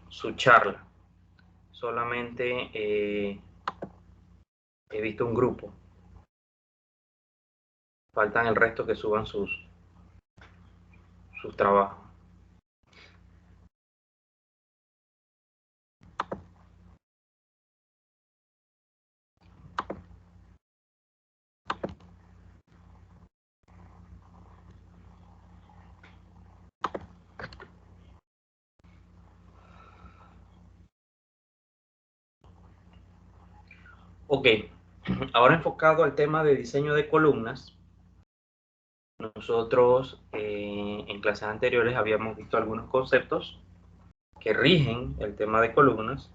su charla. Solamente he visto un grupo. Faltan el resto que suban sus trabajos. Ok, ahora enfocado al tema de diseño de columnas, nosotros en clases anteriores habíamos visto algunos conceptos que rigen el tema de columnas.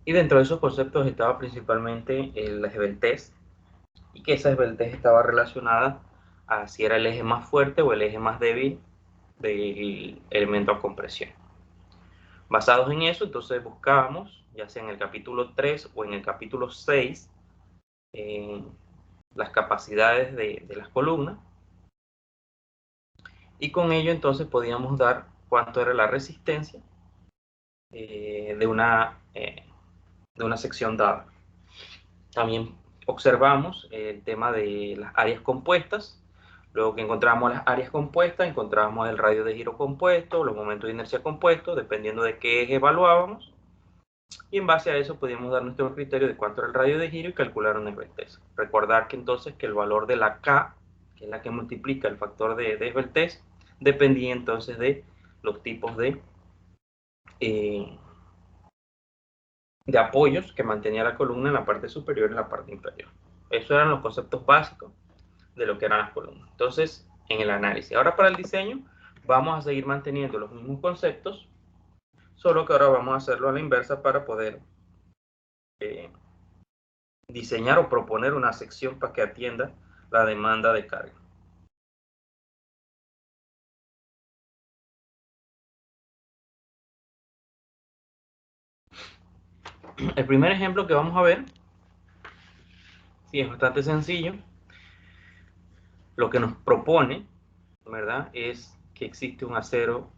Y dentro de esos conceptos estaba principalmente la esbeltez, y que esa esbeltez estaba relacionada a si era el eje más fuerte o el eje más débil del elemento a compresión. Basados en eso, entonces buscábamos, ya sea en el capítulo 3 o en el capítulo 6, las capacidades de las columnas, y con ello entonces podíamos dar cuánto era la resistencia de una sección dada. También observamos el tema de las áreas compuestas. Luego que encontramos las áreas compuestas, encontramos el radio de giro compuesto, los momentos de inercia compuestos, dependiendo de qué eje evaluábamos. Y en base a eso podíamos dar nuestro criterio de cuánto era el radio de giro y calcular una esbeltez. Recordar que entonces que el valor de la K, que es la que multiplica el factor de esbeltez, dependía entonces de los tipos de apoyos que mantenía la columna en la parte superior y en la parte inferior. Esos eran los conceptos básicos de lo que eran las columnas. Entonces, en el análisis. Ahora para el diseño, vamos a seguir manteniendo los mismos conceptos, solo que ahora vamos a hacerlo a la inversa para poder diseñar o proponer una sección para que atienda la demanda de carga. El primer ejemplo que vamos a ver, sí, es bastante sencillo. Lo que nos propone, ¿verdad?, es que existe un acero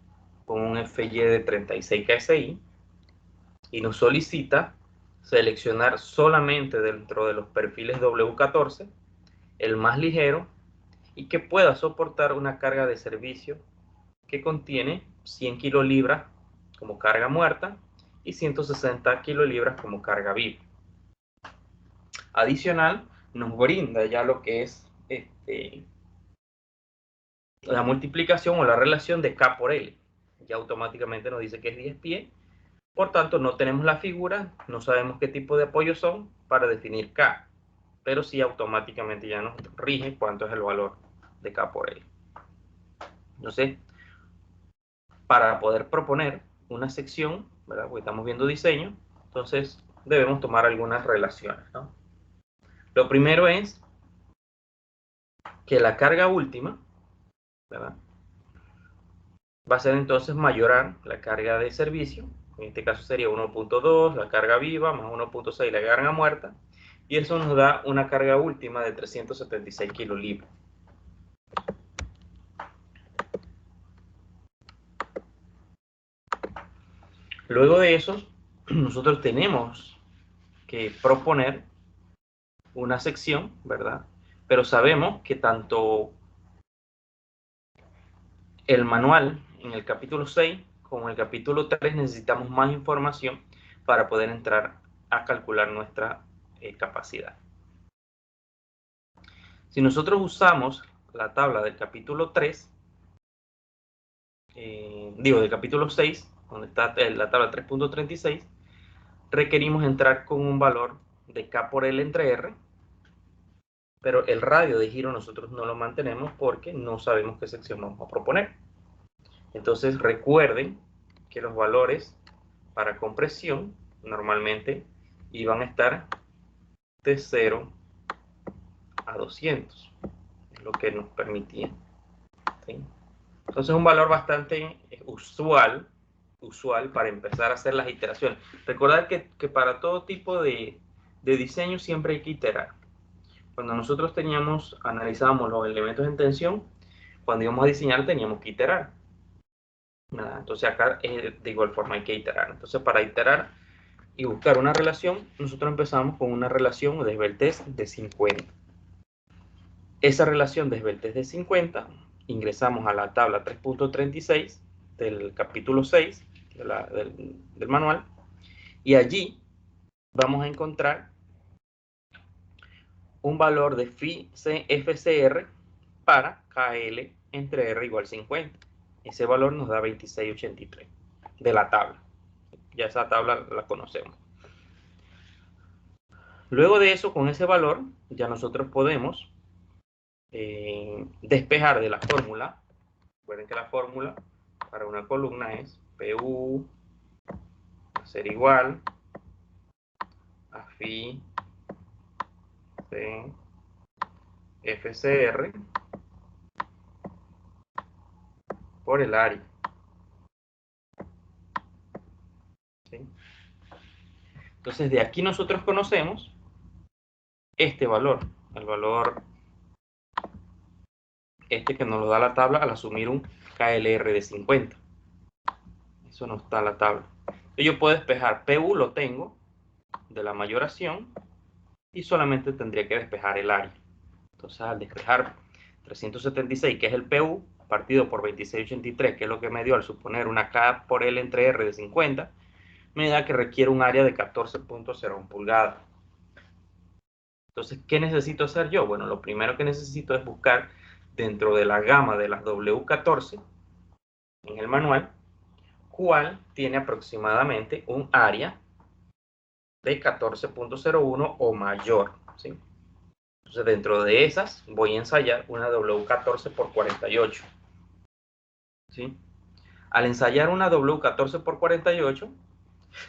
con un FY de 36 KSI y nos solicita seleccionar solamente dentro de los perfiles W14 el más ligero y que pueda soportar una carga de servicio que contiene 100 kilolibras como carga muerta y 160 kilolibras como carga viva. Adicional, nos brinda ya lo que es la multiplicación o la relación de K por L. Ya automáticamente nos dice que es 10 pies. Por tanto, no tenemos la figura, no sabemos qué tipo de apoyos son para definir K, pero sí automáticamente ya nos rige cuánto es el valor de K por L. Entonces, para poder proponer una sección, ¿verdad?, porque estamos viendo diseño, entonces debemos tomar algunas relaciones, ¿no? Lo primero es que la carga última, ¿verdad?, va a ser entonces mayor a la carga de servicio. En este caso sería 1.2 la carga viva más 1.6 la carga muerta, y eso nos da una carga última de 376 kilolibras. Luego de eso, nosotros tenemos que proponer una sección, ¿verdad? Pero sabemos que tanto el manual en el capítulo 6 como en el capítulo 3 necesitamos más información para poder entrar a calcular nuestra capacidad. Si nosotros usamos la tabla del capítulo 3, del capítulo 6, donde está la tabla 3.36, requerimos entrar con un valor de K por L entre R, pero el radio de giro nosotros no lo mantenemos porque no sabemos qué sección vamos a proponer. Entonces recuerden que los valores para compresión normalmente iban a estar de 0 a 200, es lo que nos permitía, ¿sí? Entonces un valor bastante usual para empezar a hacer las iteraciones. Recordad que para todo tipo de diseño siempre hay que iterar. Cuando nosotros analizábamos los elementos en tensión, cuando íbamos a diseñar teníamos que iterar. ¿Verdad? Entonces acá de igual forma hay que iterar. Entonces para iterar y buscar una relación, nosotros empezamos con una relación de esbeltez de 50. Esa relación de esbeltez de 50, ingresamos a la tabla 3.36 del capítulo 6 del manual, y allí vamos a encontrar un valor de phi FCR para KL entre R igual 50. Ese valor nos da 2683 de la tabla. Ya esa tabla la conocemos. Luego de eso, con ese valor, ya nosotros podemos despejar de la fórmula. Recuerden que la fórmula para una columna es PU va a ser igual a phi C FCR por el área. ¿Sí? Entonces, de aquí nosotros conocemos este valor, el valor que nos lo da la tabla al asumir un KLR de 50. Eso no está en la tabla. Yo puedo despejar PU, lo tengo, de la mayoración, y solamente tendría que despejar el área. Entonces, al despejar 376, que es el PU, partido por 2683, que es lo que me dio al suponer una K por L entre R de 50, me da que requiere un área de 14.01 pulgadas. Entonces, ¿qué necesito hacer yo? Bueno, lo primero que necesito es buscar dentro de la gama de las W14 en el manual, cuál tiene aproximadamente un área de 14.01 o mayor, ¿sí? Entonces, dentro de esas voy a ensayar una W14 por 48, ¿sí? Al ensayar una W14 por 48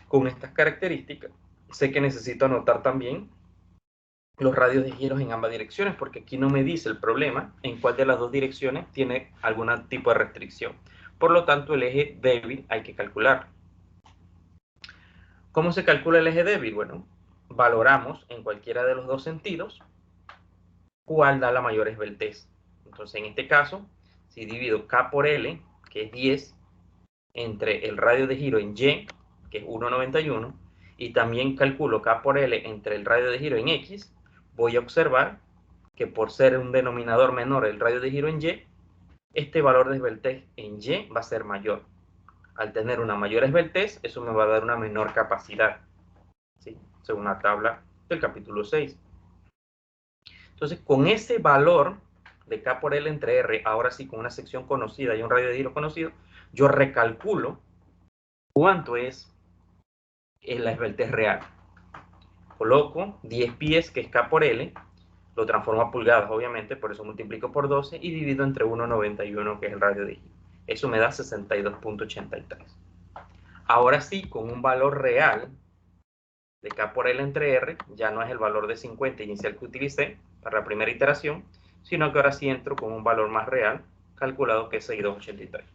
con estas características, sé que necesito anotar también los radios de giros en ambas direcciones, porque aquí no me dice el problema en cuál de las dos direcciones tiene algún tipo de restricción. Por lo tanto, el eje débil hay que calcular. ¿Cómo se calcula el eje débil? Bueno, valoramos en cualquiera de los dos sentidos cuál da la mayor esbeltez. Entonces, en este caso, si divido K por L, que es 10, entre el radio de giro en Y, que es 1,91, y también calculo K por L entre el radio de giro en X, voy a observar que por ser un denominador menor el radio de giro en Y, este valor de esbeltez en Y va a ser mayor. Al tener una mayor esbeltez, eso me va a dar una menor capacidad, ¿sí? Según la tabla del capítulo 6. Entonces, con ese valor de K por L entre R, ahora sí con una sección conocida y un radio de giro conocido, yo recalculo cuánto es la esbeltez real. Coloco 10 pies, que es K por L, lo transformo a pulgadas, obviamente, por eso multiplico por 12 y divido entre 1,91, que es el radio de giro. Eso me da 62.83. Ahora sí, con un valor real de K por L entre R, ya no es el valor de 50 inicial que utilicé para la primera iteración, sino que ahora sí entro con un valor más real, calculado que es 6283.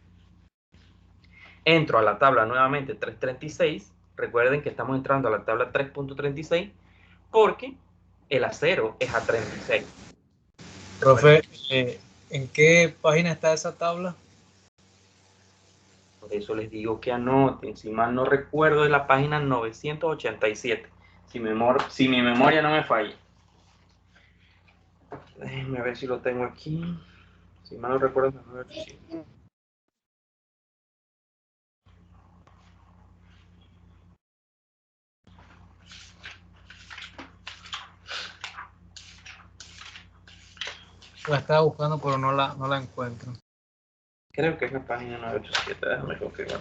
Entro a la tabla nuevamente 336. Recuerden que estamos entrando a la tabla 3.36 porque el acero es a 36. Profe, ¿en qué página está esa tabla? Por eso les digo que anoten. Si mal no recuerdo, es la página 987. Si mi memoria no me falla. Déjenme ver si lo tengo aquí. Si mal no recuerdo, es la 987. La estaba buscando, pero no la encuentro. Creo que es la página 987. Déjame confirmar.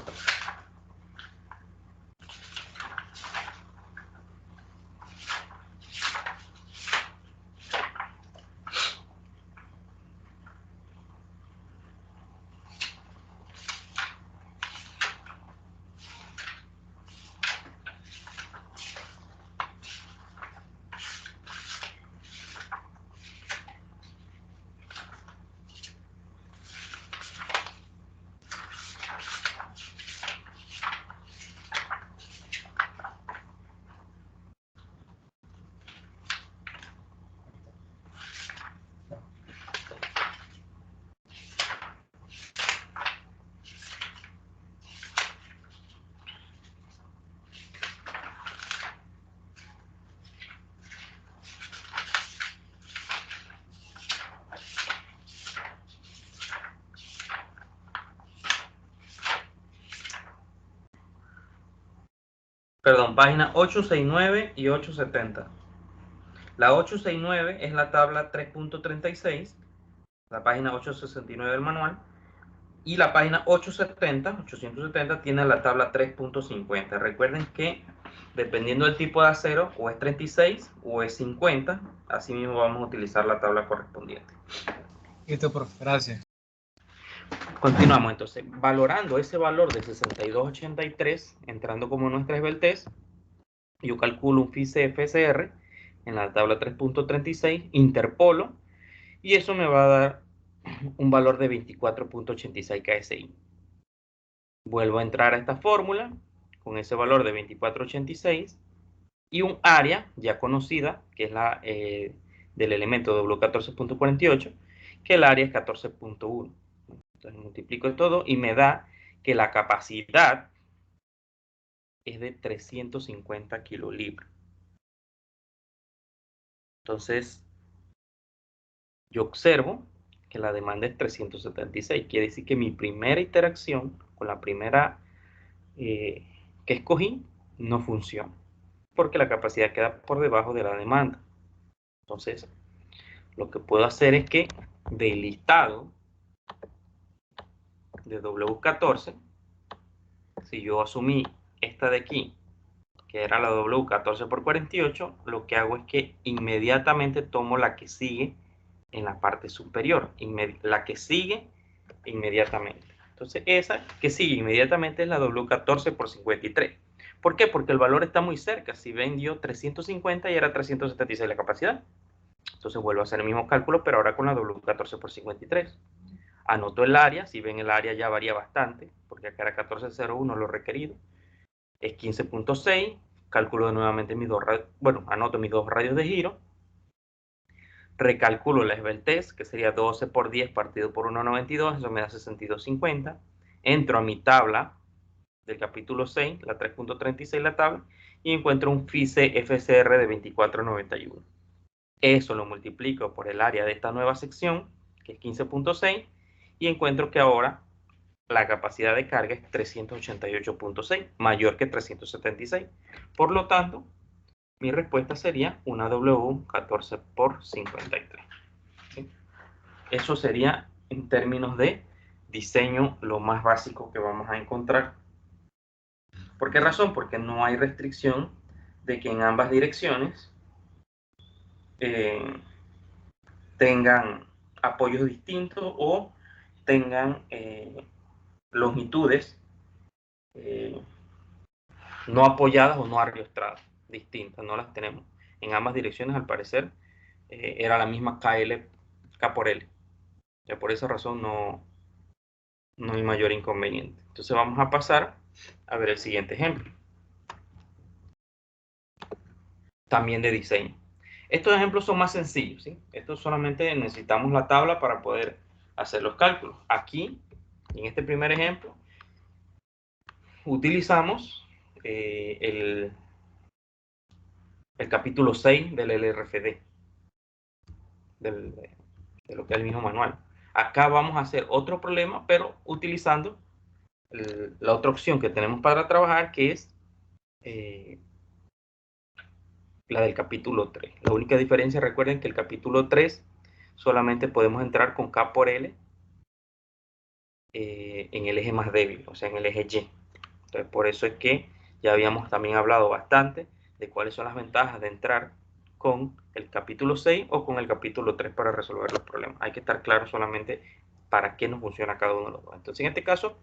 Perdón, página 869 y 870. La 869 es la tabla 3.36, la página 869 del manual, y la página 870 tiene la tabla 3.50. Recuerden que dependiendo del tipo de acero, o es 36 o es 50, así mismo vamos a utilizar la tabla correspondiente. Listo, profe, gracias. Continuamos entonces, valorando ese valor de 62.83, entrando como nuestra esbeltez, yo calculo un FICE FSR en la tabla 3.36, interpolo, y eso me va a dar un valor de 24.86 KSI. Vuelvo a entrar a esta fórmula con ese valor de 24.86 y un área ya conocida, que es la del elemento W14.48, que el área es 14.1. Entonces multiplico todo y me da que la capacidad es de 350 kilolibras. Entonces, yo observo que la demanda es 376. Quiere decir que mi primera interacción con la primera que escogí no funciona, porque la capacidad queda por debajo de la demanda. Entonces, lo que puedo hacer es que del listado de W14, si yo asumí esta de aquí, que era la W14 por 48, lo que hago es que inmediatamente tomo la que sigue en la parte superior, la que sigue inmediatamente. Entonces esa que sigue inmediatamente es la W14 por 53. ¿Por qué? Porque el valor está muy cerca. Si ven, dio 350 y era 376 la capacidad. Entonces vuelvo a hacer el mismo cálculo, pero ahora con la W14 por 53. Anoto el área. Si ven, el área ya varía bastante, porque acá era 1401 lo requerido. Es 15.6. Calculo nuevamente mis dos radios. Bueno, anoto mis dos radios de giro. Recalculo la esbeltez, que sería 12 por 10 partido por 1,92, eso me da 62.50. Entro a mi tabla del capítulo 6, la 3.36 la tabla, y encuentro un FICE FSR de 24.91. Eso lo multiplico por el área de esta nueva sección, que es 15.6, y encuentro que ahora la capacidad de carga es 388.6, mayor que 376. Por lo tanto, mi respuesta sería una W14 por 53. ¿Sí? Eso sería en términos de diseño lo más básico que vamos a encontrar. ¿Por qué razón? Porque no hay restricción de que en ambas direcciones tengan apoyos distintos o tengan longitudes no apoyadas o no ariostradas distintas, no las tenemos. En ambas direcciones, al parecer, era la misma K por L. Ya por esa razón no hay mayor inconveniente. Entonces vamos a pasar a ver el siguiente ejemplo. También de diseño. Estos ejemplos son más sencillos, ¿sí? Estos solamente necesitamos la tabla para poder hacer los cálculos. Aquí, en este primer ejemplo, utilizamos el capítulo 6 del LRFD, de lo que es el mismo manual. Acá vamos a hacer otro problema, pero utilizando la otra opción que tenemos para trabajar, que es la del capítulo 3. La única diferencia, recuerden que el capítulo 3 solamente podemos entrar con K por L en el eje más débil, o sea, en el eje Y. Entonces, por eso es que ya habíamos también hablado bastante de cuáles son las ventajas de entrar con el capítulo 6 o con el capítulo 3 para resolver los problemas. Hay que estar claro solamente para qué nos funciona cada uno de los dos. Entonces, en este caso,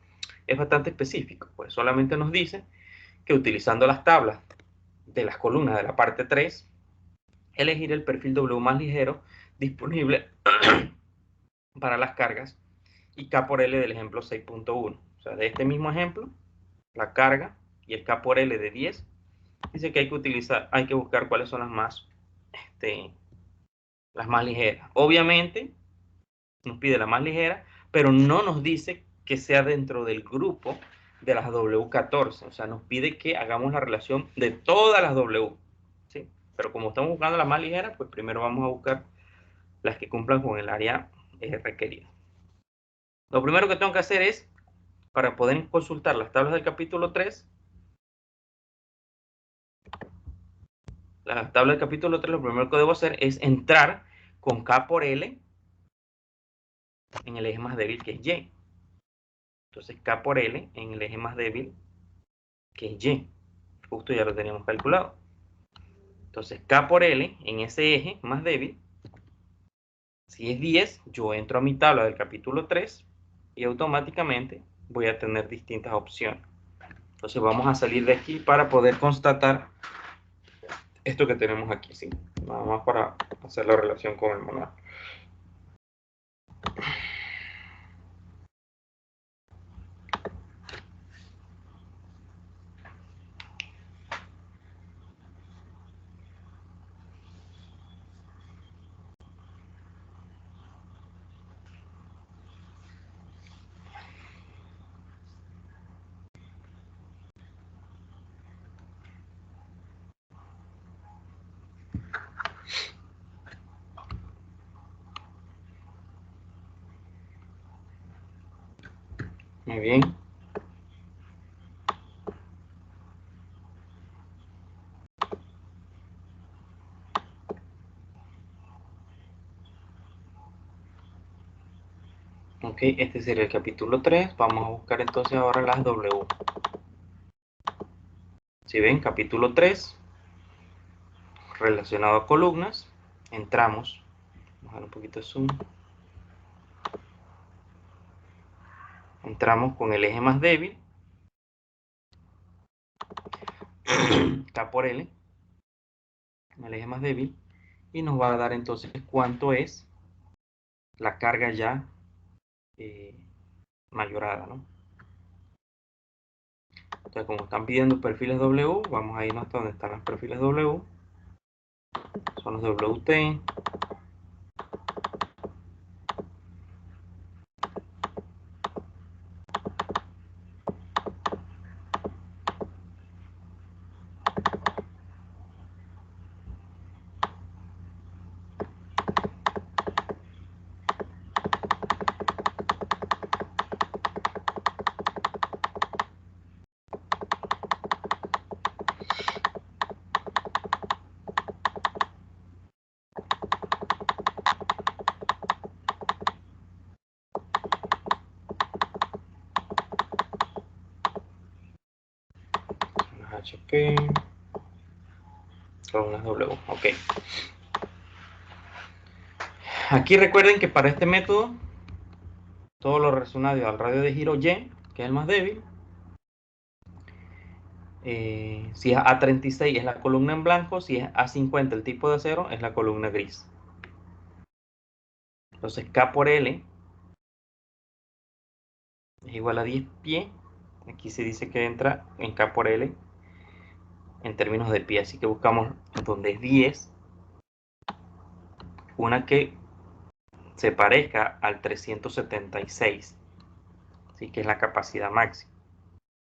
es bastante específico, pues solamente nos dice que utilizando las tablas de las columnas de la parte 3, elegir el perfil W más ligero disponible para las cargas y K por L del ejemplo 6.1. O sea, de este mismo ejemplo, la carga y el K por L de 10, dice que hay que buscar cuáles son las más ligeras. Obviamente, nos pide la más ligera, pero no nos dice que sea dentro del grupo de las W14. O sea, nos pide que hagamos la relación de todas las W. ¿Sí? Pero como estamos buscando la más ligera, pues primero vamos a buscar las que cumplan con el área requerida. Lo primero que tengo que hacer es, para poder consultar las tablas del capítulo 3, la tabla del capítulo 3, lo primero que debo hacer es entrar con K por L en el eje más débil, que es Y. Entonces K por L en el eje más débil, que es Y. Justo ya lo teníamos calculado. Entonces K por L en ese eje más débil, si es 10, yo entro a mi tabla del capítulo 3 y automáticamente voy a tener distintas opciones. Entonces vamos a salir de aquí para poder constatar esto que tenemos aquí, ¿sí? Nada más para hacer la relación con el manual. Muy bien. Ok, este sería el capítulo 3. Vamos a buscar entonces ahora las W. Si ven, capítulo 3, relacionado a columnas, entramos. Vamos a dar un poquito de zoom. Entramos con el eje más débil, K por L, el eje más débil, y nos va a dar entonces cuánto es la carga ya mayorada, ¿no? Entonces, como están pidiendo perfiles W, vamos a irnos hasta donde están los perfiles W. Son los WT. HP, columnas W, ok. Aquí recuerden que para este método, todo lo relacionado al radio de giro Y, que es el más débil, si es A36 es la columna en blanco, si es A50 el tipo de acero es la columna gris. Entonces K por L es igual a 10 pie. Aquí se dice que entra en K por L en términos de pie, así que buscamos donde es 10, una que se parezca al 376, así que es la capacidad máxima.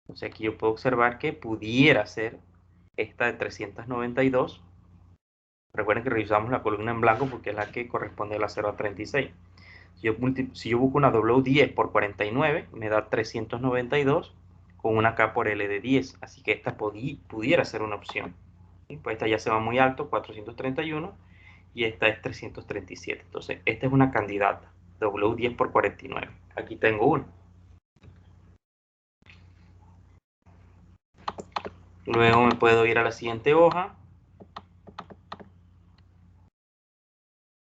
Entonces aquí yo puedo observar que pudiera ser esta de 392. Recuerden que revisamos la columna en blanco porque es la que corresponde a la 0 a 36. Si yo busco una W10 por 49, me da 392 con una K por L de 10. Así que esta pudiera ser una opción. Pues esta ya se va muy alto, 431, y esta es 337. Entonces, esta es una candidata, W10 por 49. Aquí tengo una. Luego me puedo ir a la siguiente hoja.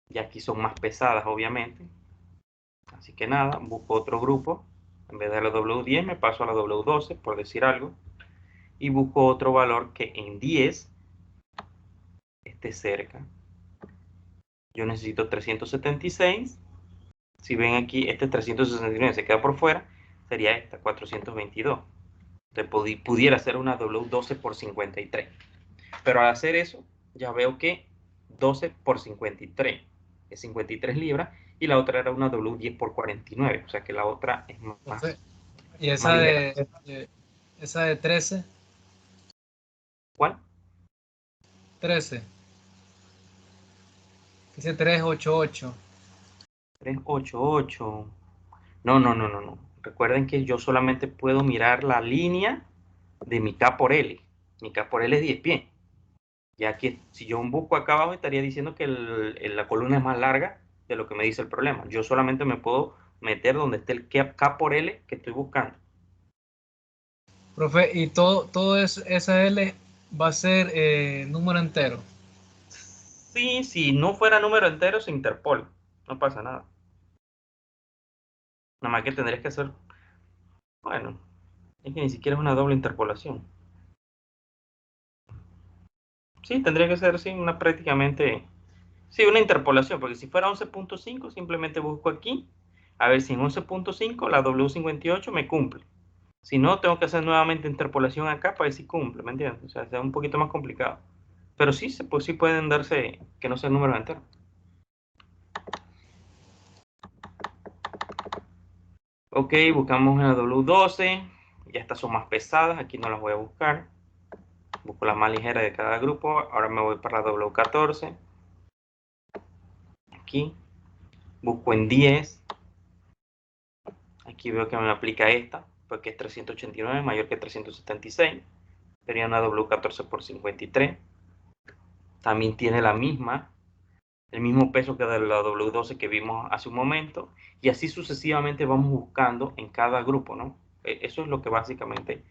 Y aquí son más pesadas, obviamente. Así que nada, busco otro grupo. En vez de la W10 me paso a la W12, por decir algo. Y busco otro valor que en 10 esté cerca. Yo necesito 376. Si ven aquí, este 369 se queda por fuera, sería esta, 422. Entonces pudiera ser una W12 por 53. Pero al hacer eso, ya veo que 12 por 53 es 53 libras y la otra era una W10 por 49. O sea que la otra es más, ¿Y más ligera. esa de 13? ¿Cuál? 13. Dice 388. 388. No. Recuerden que yo solamente puedo mirar la línea de mi K por L. Mi K por L es 10 pies. Ya que si yo busco acá abajo estaría diciendo que la columna es más larga de lo que me dice el problema. Yo solamente me puedo meter donde esté el K por L que estoy buscando. Profe, y todo esa L va a ser número entero. Sí, si no fuera número entero se interpola. No pasa nada. Nada más que tendrías que hacer, bueno, es que ni siquiera es una doble interpolación. Sí, tendría que ser, sí, una prácticamente, sí, una interpolación, porque si fuera 11.5 simplemente busco aquí, a ver si en 11.5 la W58 me cumple. Si no, tengo que hacer nuevamente interpolación acá para ver si cumple, ¿me entiendes? O sea, es un poquito más complicado. Pero sí, pues sí pueden darse que no sean números enteros. Ok, buscamos en la W12. Ya estas son más pesadas, aquí no las voy a buscar. Busco las más ligeras de cada grupo. Ahora me voy para la W14. Aquí. Busco en 10. Aquí veo que me aplica esta, porque es 389 mayor que 376. Sería una W14 por 53. También tiene el mismo peso que de la W12 que vimos hace un momento. Y así sucesivamente vamos buscando en cada grupo, ¿no? Eso es lo que básicamente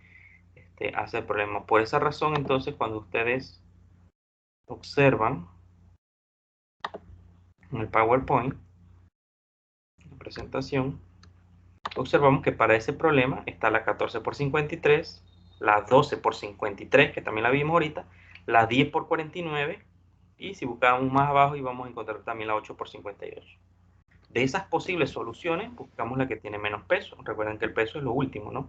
hace el problema. Por esa razón, entonces, cuando ustedes observan en el PowerPoint, la presentación, observamos que para ese problema está la 14 por 53, la 12 por 53, que también la vimos ahorita, la 10 por 49, y si buscamos más abajo íbamos a encontrar también la 8 por 58. De esas posibles soluciones, buscamos la que tiene menos peso. Recuerden que el peso es lo último, ¿no?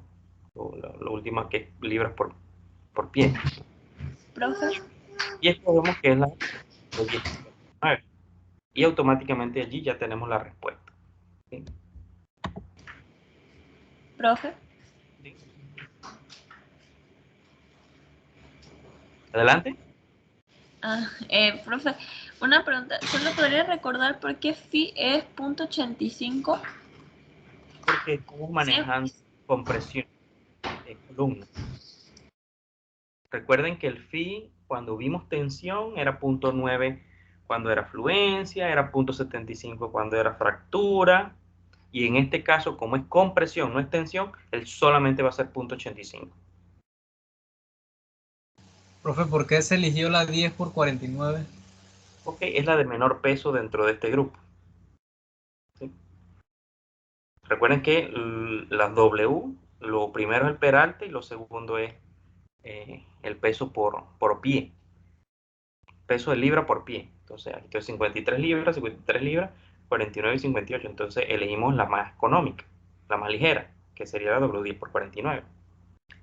Lo último que es libras por pie. Profe, Y escogemos que es la de 10 por 49. Y automáticamente allí ya tenemos la respuesta. ¿Sí? profe. ¿Sí? Adelante. Profe, una pregunta. ¿Solo podría recordar por qué phi es 0.85? Porque estamos Sí. manejando compresión de columna. Recuerden que el phi, cuando vimos tensión, era 0.9 cuando era fluencia, era 0.75 cuando era fractura. Y en este caso, como es compresión, no es tensión, él solamente va a ser 0.85. Profe, ¿por qué se eligió la 10 por 49? Ok, es la de menor peso dentro de este grupo. ¿Sí? Recuerden que las W, lo primero es el peralte y lo segundo es el peso por pie. Peso de libra por pie. Entonces, aquí estoy 53 libras, 49 y 58. Entonces, elegimos la más económica, la más ligera, que sería la W10 por 49.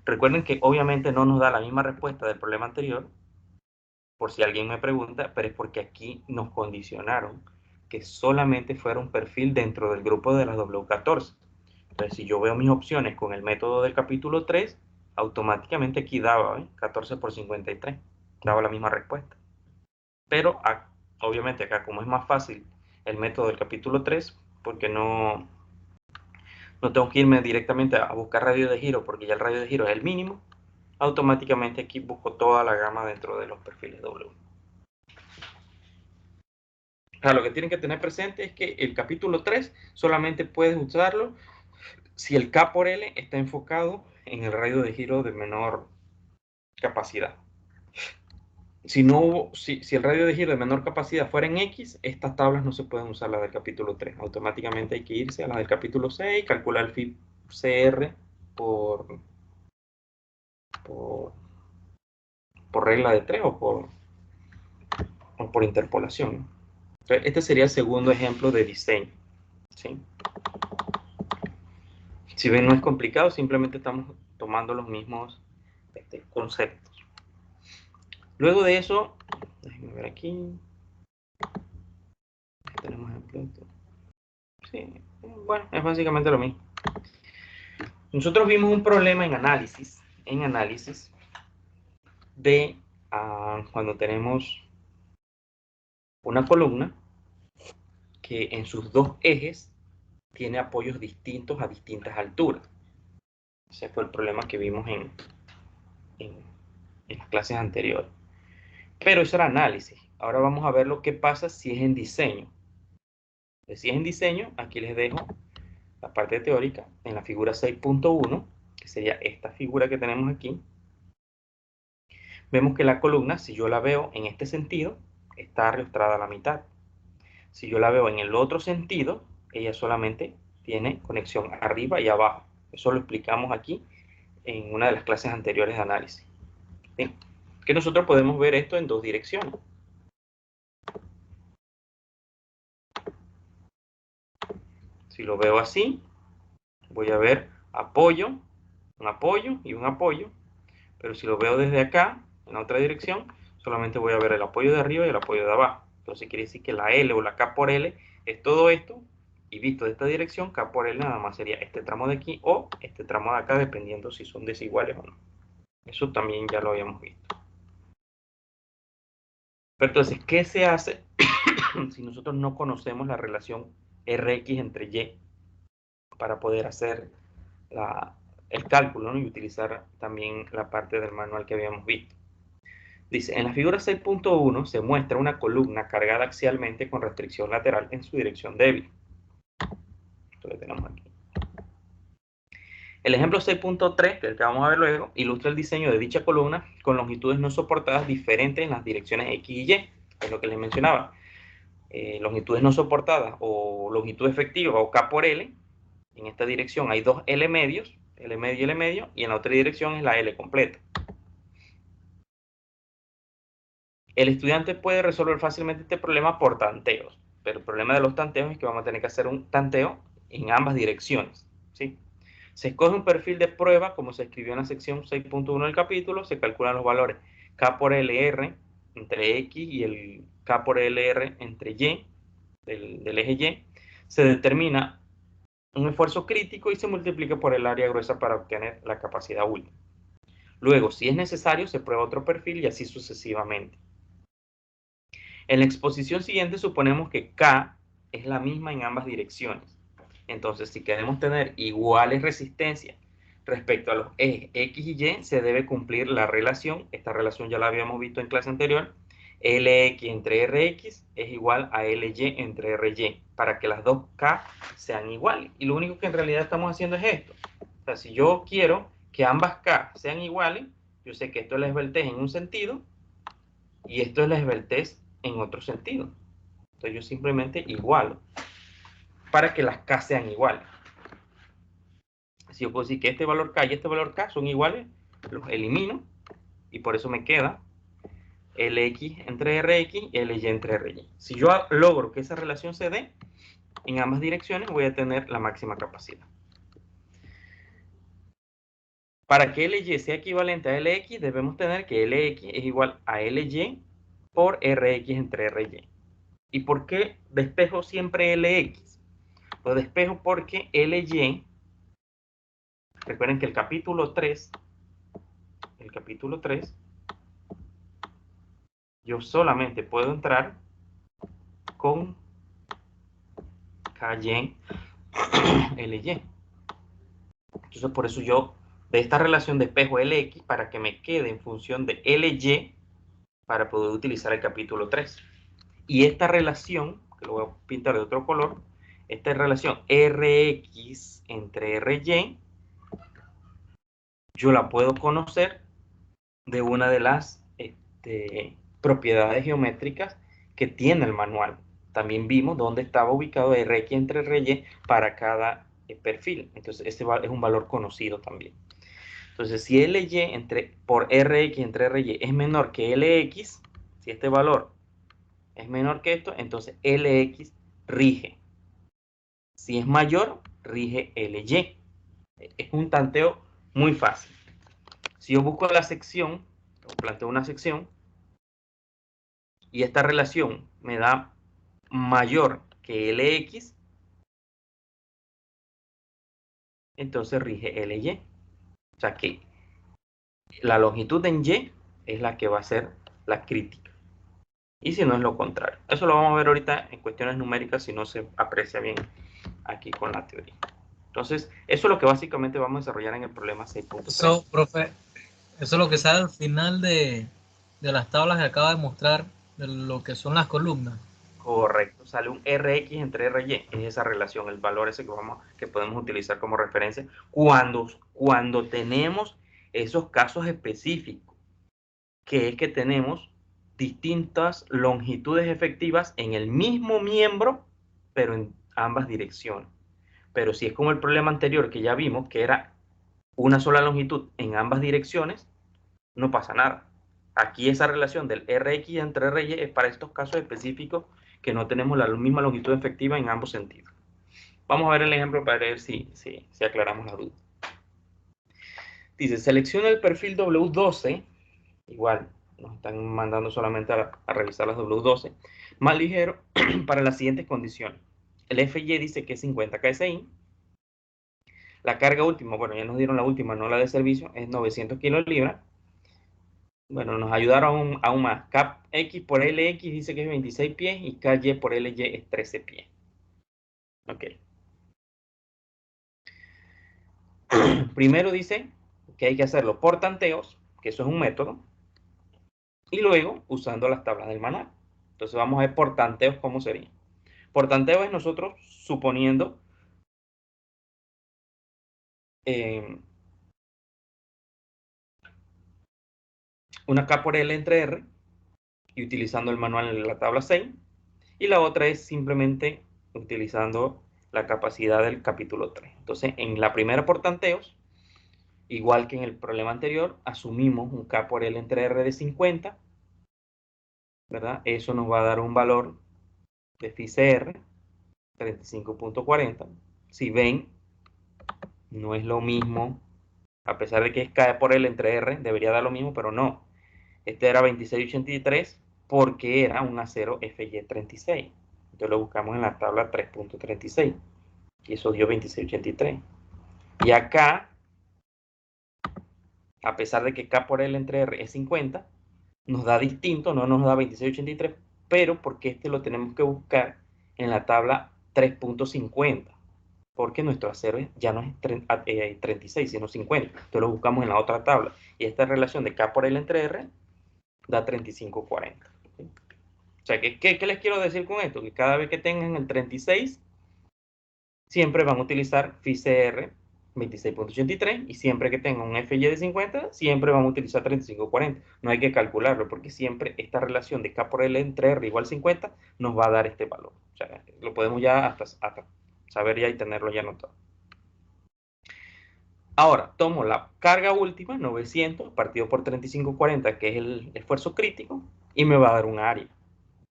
Recuerden que obviamente no nos da la misma respuesta del problema anterior, por si alguien me pregunta, pero es porque aquí nos condicionaron que solamente fuera un perfil dentro del grupo de las W14. Entonces, si yo veo mis opciones con el método del capítulo 3, automáticamente aquí daba 14 por 53, daba la misma respuesta. Pero obviamente acá, como es más fácil el método del capítulo 3, porque no tengo que irme directamente a buscar radio de giro, porque ya el radio de giro es el mínimo, automáticamente aquí busco toda la gama dentro de los perfiles W. O sea, lo que tienen que tener presente es que el capítulo 3 solamente puedes usarlo si el K por L está enfocado en el radio de giro de menor capacidad. Si el radio de giro de menor capacidad fuera en X, estas tablas no se pueden usar las del capítulo 3. Automáticamente hay que irse a las del capítulo 6, calcular el phi CR por, por, por regla de 3 o por interpolación. Entonces, este sería el segundo ejemplo de diseño. ¿Sí? Si ven, no es complicado, simplemente estamos tomando los mismos conceptos. Luego de eso, déjenme ver aquí. Tenemos ejemplo. Sí, bueno, es básicamente lo mismo. Nosotros vimos un problema en análisis de cuando tenemos una columna que en sus dos ejes tiene apoyos distintos a distintas alturas. Ese fue el problema que vimos en las clases anteriores. Pero eso era análisis. Ahora vamos a ver lo que pasa si es en diseño. Si es en diseño, aquí les dejo la parte teórica en la figura 6.1, que sería esta figura que tenemos aquí. Vemos que la columna, si yo la veo en este sentido, está arrastrada a la mitad. Si yo la veo en el otro sentido, ella solamente tiene conexión arriba y abajo. Eso lo explicamos aquí en una de las clases anteriores de análisis. Bien, que nosotros podemos ver esto en dos direcciones. Si lo veo así, voy a ver apoyo, un apoyo y un apoyo. Pero si lo veo desde acá, en otra dirección, solamente voy a ver el apoyo de arriba y el apoyo de abajo. Entonces quiere decir que la L o la K por L es todo esto, y visto de esta dirección, K por L nada más sería este tramo de aquí o este tramo de acá, dependiendo si son desiguales o no. Eso también ya lo habíamos visto. Pero entonces, ¿qué se hace si nosotros no conocemos la relación Rx entre Y para poder hacer el cálculo, ¿no? Y utilizar también la parte del manual que habíamos visto? Dice, en la figura 6.1 se muestra una columna cargada axialmente con restricción lateral en su dirección débil. Esto lo tenemos aquí. El ejemplo 6.3, que es el que vamos a ver luego, ilustra el diseño de dicha columna con longitudes no soportadas diferentes en las direcciones X y Y, es lo que les mencionaba. Longitudes no soportadas o longitud efectiva o K por L. En esta dirección hay dos L medios, L medio y L medio, y en la otra dirección es la L completa. El estudiante puede resolver fácilmente este problema por tanteos, pero el problema de los tanteos es que vamos a tener que hacer un tanteo en ambas direcciones, ¿sí? Se escoge un perfil de prueba, como se escribió en la sección 6.1 del capítulo, se calculan los valores K por LR entre X y el K por LR entre Y, del eje Y, se determina un esfuerzo crítico y se multiplica por el área gruesa para obtener la capacidad última. Luego, si es necesario, se prueba otro perfil y así sucesivamente. En la exposición siguiente suponemos que K es la misma en ambas direcciones. Entonces, si queremos tener iguales resistencias respecto a los ejes X y Y, se debe cumplir la relación, esta relación ya la habíamos visto en clase anterior, LX entre RX es igual a LY entre RY, para que las dos K sean iguales. Y lo único que en realidad estamos haciendo es esto. O sea, si yo quiero que ambas K sean iguales, yo sé que esto es la esbeltez en un sentido y esto es la esbeltez en otro sentido. Entonces yo simplemente igualo para que las K sean iguales. Si yo puedo decir que este valor K y este valor K son iguales, los elimino y por eso me queda LX entre RX y LY entre RY. Si yo logro que esa relación se dé en ambas direcciones, voy a tener la máxima capacidad. Para que LY sea equivalente a LX, debemos tener que LX es igual a LY por RX entre RY. ¿Y por qué despejo siempre LX? Lo despejo porque LY, recuerden que el capítulo 3, yo solamente puedo entrar con KY LY. Entonces por eso yo de esta relación despejo LX para que me quede en función de LY para poder utilizar el capítulo 3. Y esta relación, que lo voy a pintar de otro color, esta relación RX entre RY, yo la puedo conocer de una de las propiedades geométricas que tiene el manual. También vimos dónde estaba ubicado RX entre RY para cada perfil. Entonces, este es un valor conocido también. Entonces, si LY por RX entre RY es menor que LX, si este valor es menor que esto, entonces LX rige. Si es mayor, rige LY. Es un tanteo muy fácil. Si yo busco la sección, planteo una sección, y esta relación me da mayor que LX, entonces rige LY. O sea que la longitud en Y es la que va a ser la crítica. Y si no es lo contrario. Eso lo vamos a ver ahorita en cuestiones numéricas si no se aprecia bien aquí con la teoría. Entonces, eso es lo que básicamente vamos a desarrollar en el problema 6.3. Eso, profe, eso es lo que sale al final de de las tablas que acaba de mostrar de lo que son las columnas. Correcto, sale un Rx entre Ry, es esa relación, el valor ese que podemos utilizar como referencia cuando tenemos esos casos específicos, que es que tenemos distintas longitudes efectivas en el mismo miembro, pero en ambas direcciones. Pero si es como el problema anterior que ya vimos, que era una sola longitud en ambas direcciones, no pasa nada. Aquí esa relación del Rx entre Ry es para estos casos específicos que no tenemos la misma longitud efectiva en ambos sentidos. Vamos a ver el ejemplo para ver si aclaramos la duda. Dice, selecciona el perfil W12, igual, nos están mandando solamente a revisar las W12, más ligero para las siguientes condiciones. El FY dice que es 50 KSI. La carga última, bueno, ya nos dieron la última, no la de servicio, es 900 kilolibras. Bueno, nos ayudaron aún más. KX por LX dice que es 26 pies y KY por LY es 13 pies. Ok. Primero dice que hay que hacerlo por tanteos, que eso es un método, y luego usando las tablas del manual. Entonces vamos a ver por tanteos cómo sería. Por tanteo es nosotros suponiendo una K por L entre R y utilizando el manual en la tabla 6, y la otra es simplemente utilizando la capacidad del capítulo 3. Entonces, en la primera por tanteos, igual que en el problema anterior, asumimos un K por L entre R de 50, ¿verdad? Eso nos va a dar un valor de phi CR 35.40. Si ven, no es lo mismo, a pesar de que es K por L entre R, debería dar lo mismo, pero no. Este era 2683 porque era un acero FY36. Entonces lo buscamos en la tabla 3.36 y eso dio 2683. Y acá, a pesar de que K por L entre R es 50, nos da distinto, no nos da 2683, pero porque este lo tenemos que buscar en la tabla 3.50, porque nuestro acero ya no es 36, sino 50. Entonces lo buscamos en la otra tabla. Y esta relación de K por L entre R da 3540. O sea, ¿qué les quiero decir con esto? Que cada vez que tengan el 36, siempre van a utilizar phi CR 26.83 y siempre que tengan un FY de 50, siempre van a utilizar 3540. No hay que calcularlo porque siempre esta relación de K por L entre R igual 50 nos va a dar este valor. O sea, lo podemos ya hasta saber ya y tenerlo ya anotado. Ahora, tomo la carga última, 900, partido por 3540, que es el esfuerzo crítico, y me va a dar un área.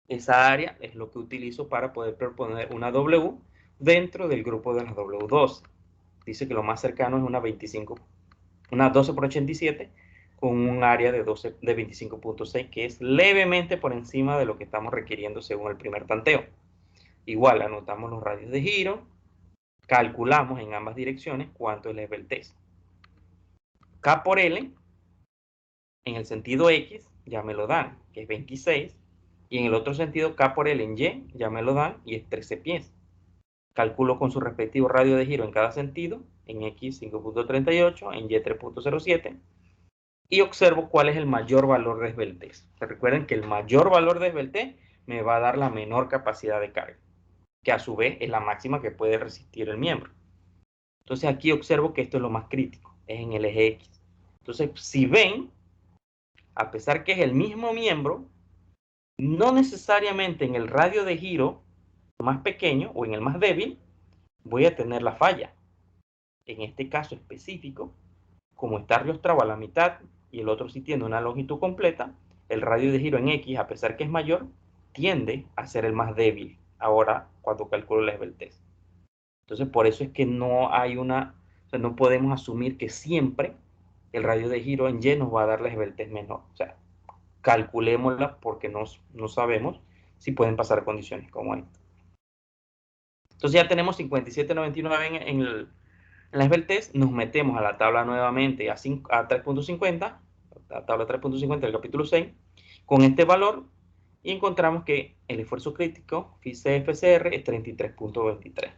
Esa área es lo que utilizo para poder proponer una W dentro del grupo de las W12. Dice que lo más cercano es una 12 por 87 con un área de 25.6, que es levemente por encima de lo que estamos requiriendo según el primer tanteo. Igual, anotamos los radios de giro, calculamos en ambas direcciones cuánto es la esbeltez. K por L, en el sentido X, ya me lo dan, que es 26, y en el otro sentido, K por L en Y, ya me lo dan, y es 13 pies. Calculo con su respectivo radio de giro en cada sentido, en X 5.38, en Y 3.07, y observo cuál es el mayor valor de esbeltez. Recuerden que el mayor valor de esbeltez me va a dar la menor capacidad de carga, que a su vez es la máxima que puede resistir el miembro. Entonces aquí observo que esto es lo más crítico, es en el eje X. Entonces, si ven, a pesar que es el mismo miembro, no necesariamente en el radio de giro más pequeño o en el más débil voy a tener la falla. En este caso específico, como está Riostravo a la mitad y el otro sí tiene una longitud completa, el radio de giro en X, a pesar que es mayor, tiende a ser el más débil ahora cuando calculo la esbeltez. Entonces, por eso es que no hay o sea, no podemos asumir que siempre el radio de giro en Y nos va a dar la esbeltez menor. O sea, calculémosla porque no sabemos si pueden pasar condiciones como esta. Entonces ya tenemos 57.99 en la esbeltez, nos metemos a la tabla nuevamente a 3.50, la tabla 3.50 del capítulo 6, con este valor y encontramos que el esfuerzo crítico FCR es 33.23.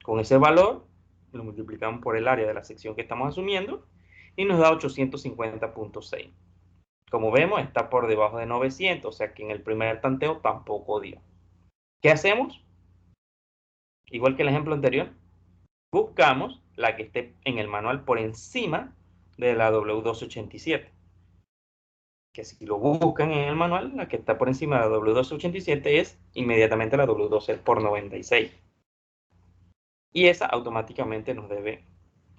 Con ese valor lo multiplicamos por el área de la sección que estamos asumiendo y nos da 850.6. Como vemos, está por debajo de 900, o sea que en el primer tanteo tampoco dio. ¿Qué hacemos? Igual que el ejemplo anterior, buscamos la que esté en el manual por encima de la W287. Que si lo buscan en el manual, la que está por encima de la W287 es inmediatamente la W12 por 96. Y esa automáticamente nos debe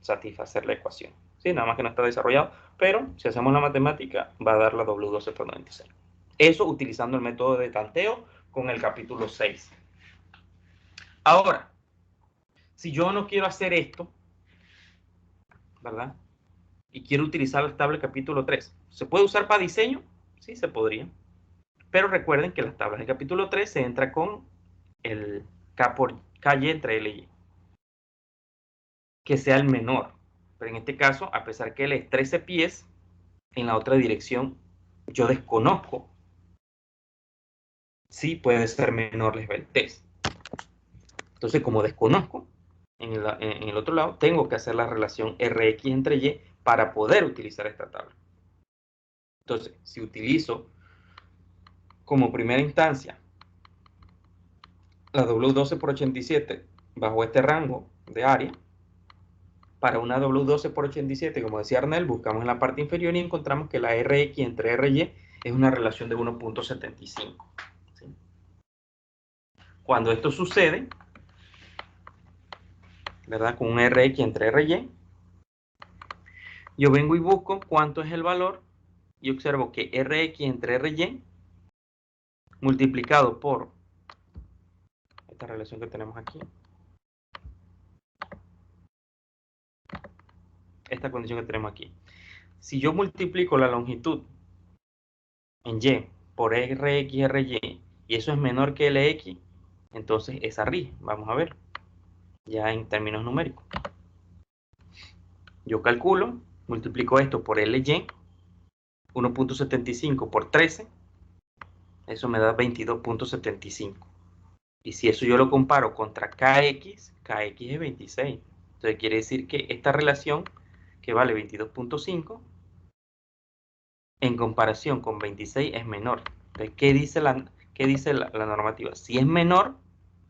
satisfacer la ecuación. ¿Sí? Nada más que no está desarrollado, pero si hacemos la matemática va a dar la W12 por 96. Eso utilizando el método de tanteo con el capítulo 6. Ahora, si yo no quiero hacer esto, ¿verdad? Y quiero utilizar la tabla del capítulo 3, ¿se puede usar para diseño? Sí, se podría. Pero recuerden que las tablas del capítulo 3 se entra con el K por KY entre L y Y. Que sea el menor. Pero en este caso, a pesar que L es 13 pies, en la otra dirección yo desconozco si puede ser menor el test. Entonces, como desconozco, en el otro lado, tengo que hacer la relación RX entre Y para poder utilizar esta tabla. Entonces, si utilizo como primera instancia la W12 por 87 bajo este rango de área, para una W12 por 87, como decía Arnel, buscamos en la parte inferior y encontramos que la RX entre RY es una relación de 1.75. ¿Sí? Cuando esto sucede, ¿verdad? Con un RX entre RY, yo vengo y busco cuánto es el valor y observo que RX entre RY multiplicado por esta relación que tenemos aquí, esta condición que tenemos aquí. Si yo multiplico la longitud en Y por RX RY y eso es menor que LX, entonces esa rige. Vamos a ver, ya en términos numéricos. Yo calculo, multiplico esto por LY, 1.75 por 13, eso me da 22.75. Y si eso yo lo comparo contra KX, KX es 26. Entonces quiere decir que esta relación, que vale 22.5, en comparación con 26 es menor. Entonces, ¿qué dice la normativa? Si es menor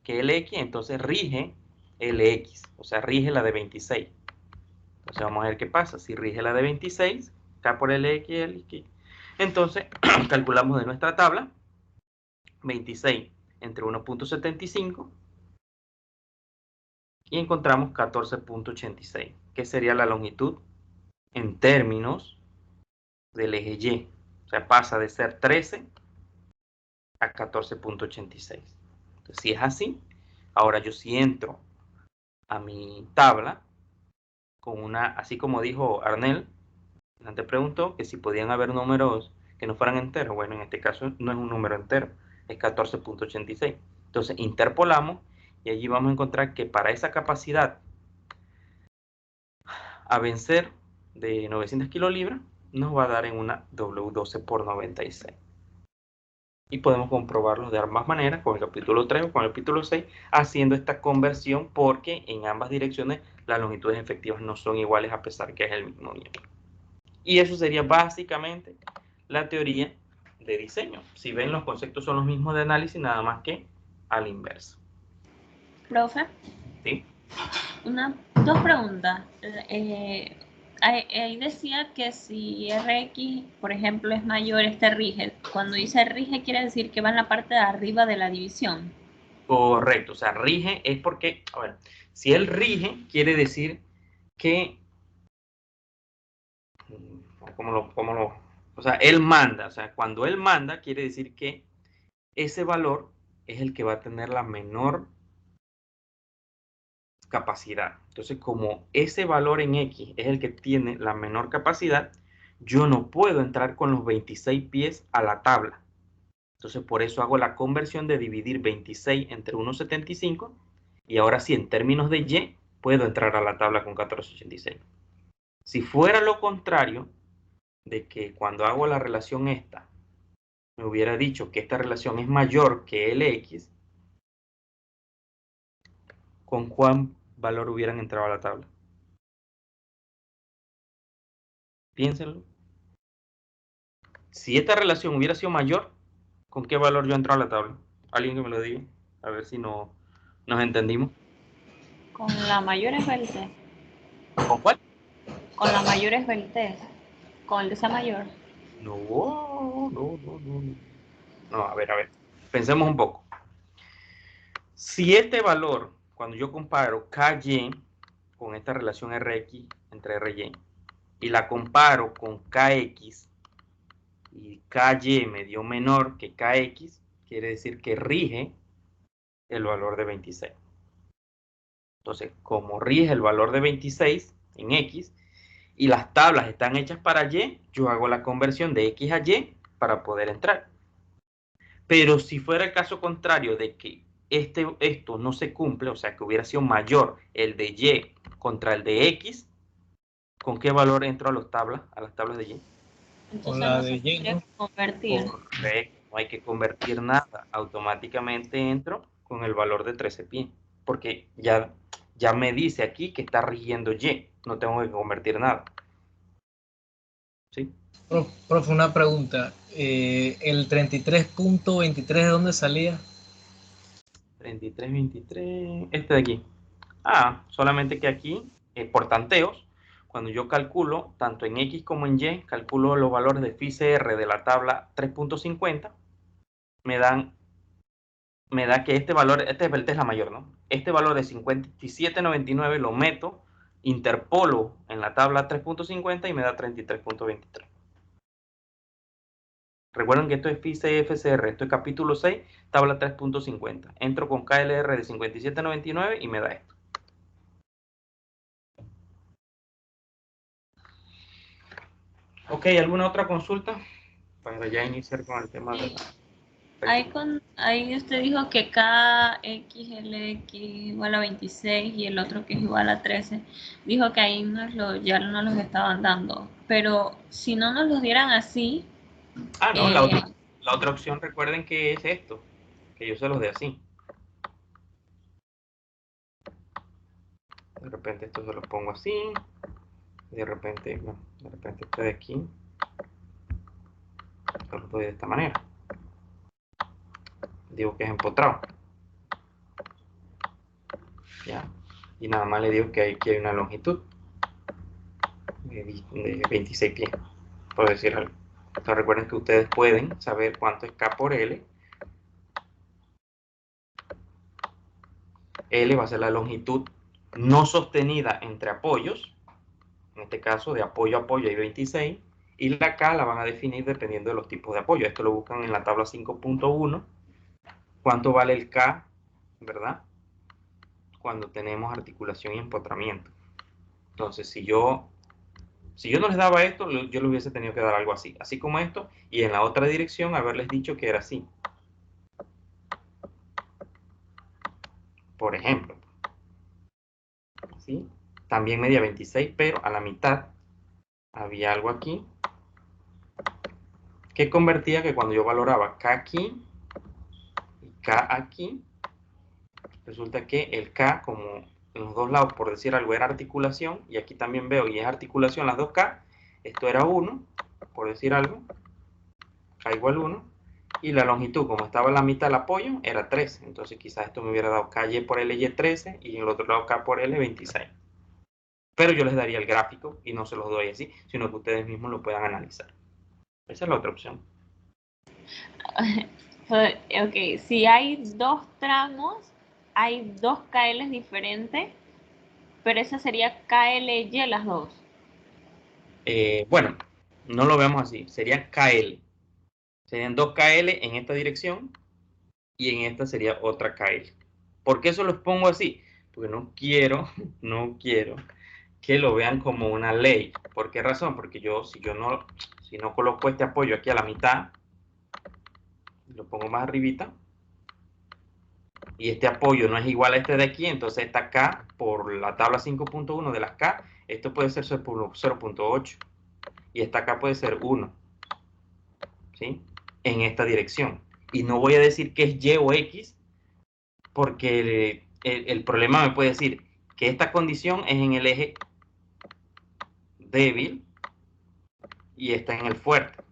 que LX, entonces rige LX, o sea, rige la de 26. Entonces vamos a ver qué pasa. Si rige la de 26, K por LX, LX. Entonces, calculamos de nuestra tabla 26 entre 1.75 y encontramos 14.86, que sería la longitud en términos del eje Y. O sea, pasa de ser 13 a 14.86. Entonces, si es así, ahora yo sí entro a mi tabla con una, así como dijo Arnel, antes preguntó que si podían haber números que no fueran enteros. Bueno, en este caso no es un número entero, es 14.86. Entonces, interpolamos y allí vamos a encontrar que para esa capacidad a vencer de 900 kilolibras nos va a dar en una W12 por 96. Y podemos comprobarlo de ambas maneras, con el capítulo 3 o con el capítulo 6, haciendo esta conversión porque en ambas direcciones las longitudes efectivas no son iguales a pesar que es el mismo nivel. Y eso sería básicamente la teoría de diseño. Si ven, los conceptos son los mismos de análisis, nada más que a la inversa. Profe, ¿Sí? dos preguntas. Ahí decía que si RX, por ejemplo, es mayor, este rige. Cuando dice rige, quiere decir que va en la parte de arriba de la división. Correcto, o sea, rige es porque, a ver, si él rige, quiere decir que, o sea, él manda, o sea, cuando él manda, quiere decir que ese valor es el que va a tener la menor capacidad. Entonces, como ese valor en X es el que tiene la menor capacidad, yo no puedo entrar con los 26 pies a la tabla. Entonces, por eso hago la conversión de dividir 26 entre 1.75 y ahora sí, en términos de Y, puedo entrar a la tabla con 14.86. Si fuera lo contrario, de que cuando hago la relación esta, me hubiera dicho que esta relación es mayor que LX, ¿con cuál valor hubieran entrado a la tabla? Piénsenlo. si esta relación hubiera sido mayor, ¿con qué valor yo entro a la tabla? Alguien que me lo diga, a ver si nos entendimos. Con la mayor esbeltez. ¿Con cuál? Con la mayor esbeltez. Con el de esa mayor. No. No, a ver. Pensemos un poco. Si este valor, cuando yo comparo KY con esta relación RX entre RY, y la comparo con KX, y KY me dio menor que KX, quiere decir que rige el valor de 26. Entonces, como rige el valor de 26 en X, y las tablas están hechas para Y, yo hago la conversión de X a Y para poder entrar. Pero si fuera el caso contrario de que esto no se cumple, o sea que hubiera sido mayor el de Y contra el de X, ¿con qué valor entro a las tablas de Y? Entonces Con la no de se tendría Y, que convertir. Correcto, no hay que convertir nada. Automáticamente entro con el valor de 13 pi, porque ya me dice aquí que está rigiendo Y, no tengo que convertir nada. ¿Sí? Profe, una pregunta. ¿El 33.23 de dónde salía? 33, 23, este de aquí. Solamente que aquí, por tanteos, cuando yo calculo, tanto en X como en Y, calculo los valores de phi CR de la tabla 3.50, me da que este valor, este es la mayor, ¿no? Este valor de 57.99 lo meto, interpolo en la tabla 3.50 y me da 33.23. Recuerden que esto es phi CFCR, esto es capítulo 6, tabla 3.50. Entro con KLR de 57.99 y me da esto. Ok, ¿alguna otra consulta? Para ya iniciar con el tema de... Ahí usted dijo que KXLX igual a 26 y el otro que es igual a 13. Dijo que ahí ya no los estaban dando. Pero si no nos los dieran así... No, la otra opción, recuerden que es esto, que yo se los dé así. De repente esto se lo pongo así. De repente esto de aquí lo doy de esta manera. Digo que es empotrado. ¿Ya? Y nada más le digo que aquí hay una longitud de 26 pies, por decir algo. Entonces recuerden que ustedes pueden saber cuánto es K por L. L va a ser la longitud no sostenida entre apoyos, en este caso de apoyo a apoyo hay 26, y la K la van a definir dependiendo de los tipos de apoyo. Esto lo buscan en la tabla 5.1, cuánto vale el K, ¿verdad? Cuando tenemos articulación y empotramiento. Entonces, si yo no les daba esto, yo les hubiese tenido que dar algo así como esto, y en la otra dirección haberles dicho que era así. Por ejemplo, ¿sí? También medía 26, pero a la mitad había algo aquí que convertía que cuando yo valoraba K aquí y K aquí, resulta que el K, como en los dos lados, por decir algo, era articulación, y aquí también veo, y es articulación las dos K, esto era 1, por decir algo, K igual 1, y la longitud, como estaba en la mitad del apoyo, era 13, entonces quizás esto me hubiera dado KY por LY 13, y en el otro lado K por L 26. Pero yo les daría el gráfico, y no se los doy así, sino que ustedes mismos lo puedan analizar. Esa es la otra opción. Ok, si hay dos tramos, hay dos KLs diferentes, pero esa sería KLY las dos. Bueno, no lo veamos así, sería KL. Serían dos KL en esta dirección y en esta sería otra KL. ¿Por qué eso los pongo así? Porque no quiero que lo vean como una ley. ¿Por qué razón? Porque si no coloco este apoyo aquí a la mitad, lo pongo más arribita, y este apoyo no es igual a este de aquí, entonces esta K por la tabla 5.1 de las K, esto puede ser 0.8 y esta K puede ser 1, ¿sí? En esta dirección. Y no voy a decir que es Y o X, porque el problema me puede decir que esta condición es en el eje débil y está en el fuerte.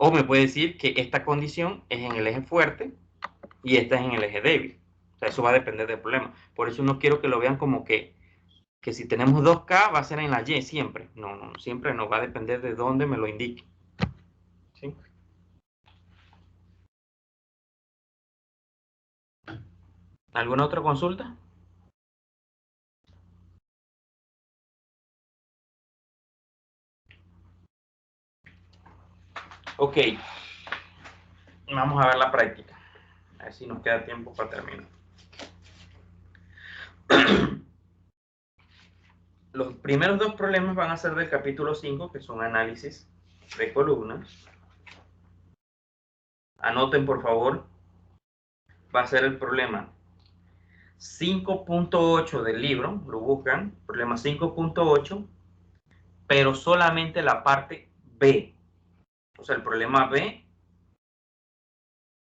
O me puede decir que esta condición es en el eje fuerte y esta es en el eje débil. O sea, eso va a depender del problema. Por eso no quiero que lo vean como que si tenemos 2K va a ser en la Y siempre. No, no, siempre no, va a depender de dónde me lo indique. ¿Sí? ¿Alguna otra consulta? Ok, vamos a ver la práctica. A ver si nos queda tiempo para terminar. Los primeros dos problemas van a ser del capítulo 5, que son análisis de columnas. Anoten, por favor. Va a ser el problema 5.8 del libro, lo buscan, problema 5.8, pero solamente la parte B. O sea, el problema B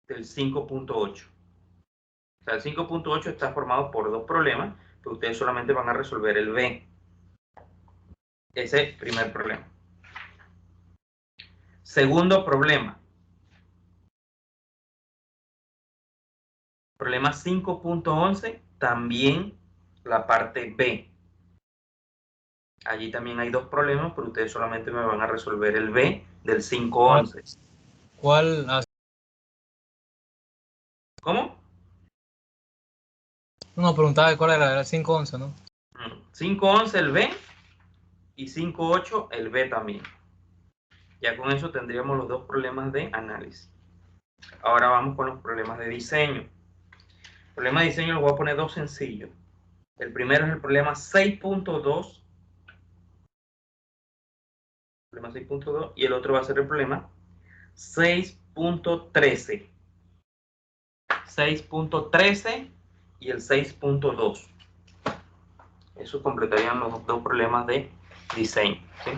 del 5.8. O sea, el 5.8 está formado por dos problemas, pero ustedes solamente van a resolver el B. Ese es el primer problema. Segundo problema. Problema 5.11, también la parte B. Allí también hay dos problemas, pero ustedes solamente me van a resolver el B del 5.11. ¿Cuál? ¿Cómo? No, preguntaba cuál era el 511, ¿no? 5.11 el B y 5.8 el B también. Ya con eso tendríamos los dos problemas de análisis. Ahora vamos con los problemas de diseño. El problema de diseño lo voy a poner dos sencillos. El primero es el problema 6.2. Problema 6.2 y el otro va a ser el problema 6.13. 6.13 y el 6.2. Eso completarían los dos problemas de diseño. ¿Sí?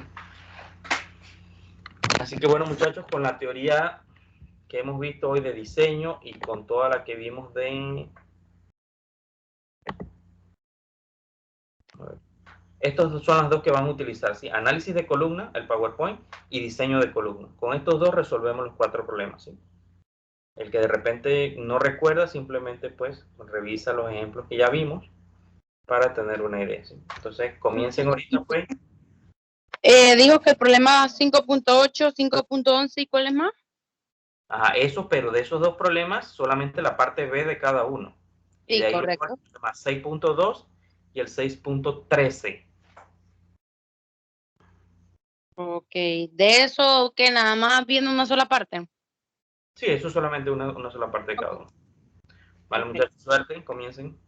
Así que bueno, muchachos, con la teoría que hemos visto hoy de diseño y con toda la que vimos de... Estos son las dos que van a utilizar, ¿sí? Análisis de columna, el PowerPoint, y diseño de columna. Con estos dos resolvemos los 4 problemas, ¿sí? El que de repente no recuerda, simplemente pues revisa los ejemplos que ya vimos para tener una idea, ¿sí? Entonces, comiencen ahorita pues. Dijo que el problema 5.8, 5.11 y ¿cuál es más? Ajá, eso, pero de esos dos problemas, solamente la parte B de cada uno. Y Sí, de ahí correcto. los más 6.2 y el 6.13. Ok, de eso que nada más viendo una sola parte. Sí, eso es solamente una sola parte de cada uno. Vale, Ok. muchachos, suerte, comiencen.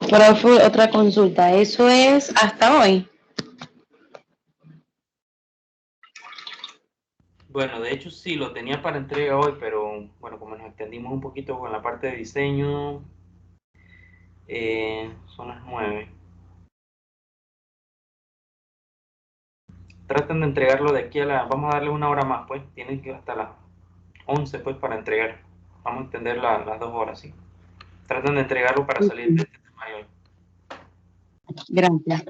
Profe, otra consulta. ¿Eso es hasta hoy? Bueno, de hecho sí, lo tenía para entrega hoy, pero bueno, como nos extendimos un poquito con la parte de diseño, son las 9. Traten de entregarlo de aquí a la... Vamos a darle una hora más, pues. Tienen que ir hasta las 11, pues, para entregar. Vamos a extender las 2 horas, ¿sí? Traten de entregarlo para salir de este tema hoy. Gracias.